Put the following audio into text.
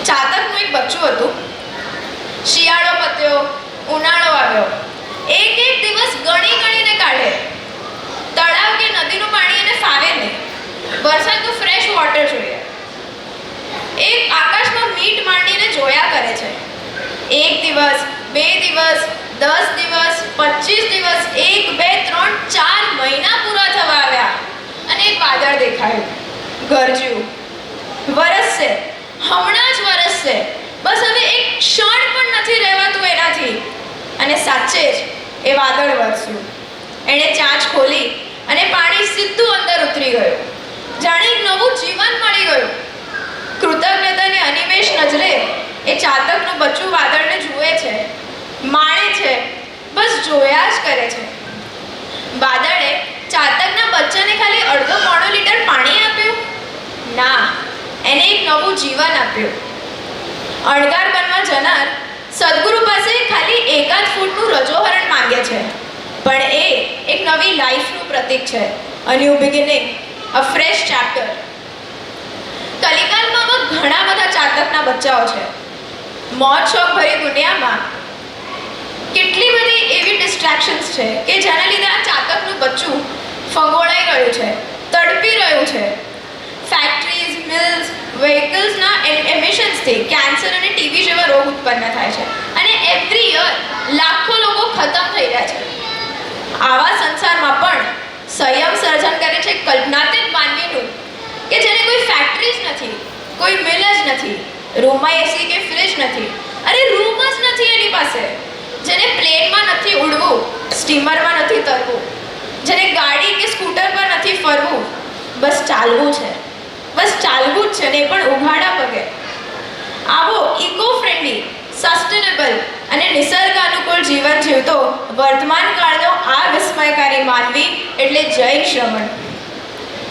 ચાતકનું એક બચ્ચું હતું. શિયાળો પત્યો, ઉનાળો આવ્યો. એક દિવસ ગણીને કાઢે. તળાવ કે નદીનું પાણી એને ફાવે નહીં. વરસાદનું ફ્રેશ વોટર જોઈએ. એક આકાશમાં મીટ માંડીને જોયા કરે છે. 1 દિવસ, 2 દિવસ, 10 દિવસ, 25 દિવસ, 1, 2, 3, 4 મહિના પૂરા થવા આવ્યા અને એક વાદળ દેખાયું. ગરજ્યું. વરસશે, હમણાં જ વરસશે. બસ હવે એક ક્ષણ પણ નથી રહેવાતું એનાથી. અને સાચે જ એ વાદળ વરસ્યું. એણે ચાંચ ખોલી અને પાણી સીધું અંદર ઉતરી ગયું. જાણે એક નવું જીવન મળી ગયું. કૃતજ્ઞતાની અનિમેષ નજરે એ ચાતકનું બચ્ચું વાદળને જુએ છે, માણે છે, બસ જોયા જ કરે છે. વાદળે ચાતકના બચ્ચાને ખાલી અડધો પોણો લીટર પાણી આપ્યું? ના, એને એક નવું જીવન આપ્યું. અણગાર બનવા જનાર સદગુરુ પાસે ખાલી 1 ફૂટનું રજોહરણ માંગે છે, પણ એ એક નવી લાઈફનું પ્રતીક છે. A new beginning, a fresh chapter. કલિકાલમાં ઘણા બધા ચાતકના બચ્ચાઓ છે. મોજ શોખ ભરી દુનિયામાં કેટલી બધી એવી ડિસ્ટ્રેક્શન્સ છે કે જેના લીધે આ ચાતકનું બચ્ચું ફંગોળાઈ રહ્યું છે, તડપી રહ્યું છે. ફેક્ટરીઝ, મિલ્સ, વ્હીકલ્સના એમિશન્સથી કેન્સર અને ટીબી જેવા રોગ ઉત્પન્ન થાય છે અને એવરી યર લાખો લોકો ખતમ થઈ રહ્યા છે. આવા સંસારમાં પણ સંયમ સર્જન કરે છે કલ્પનાતીત માનવીનું કે જેને કોઈ ફેક્ટરી જ નથી, કોઈ મિલ જ નથી, રૂમમાં એસી કે ફ્રિજ નથી. અરે રૂમ જ નથી એની પાસે. જેને પ્લેનમાં નથી ઉડવું, સ્ટીમરમાં નથી તરવું, જેને ગાડી કે સ્કૂટર પર નથી ફરવું, બસ ચાલવું છે. બસ ચાલવું જ છે ને પણ ઉઘાડા પગે. આવો ઇકો ફ્રેન્ડલી, સસ્ટેનેબલ અને નિસર્ગ અનુકૂળ જીવન જીવતો વર્તમાન કાળનો આ વિસ્મયકારી માનવી એટલે જય શ્રમણ.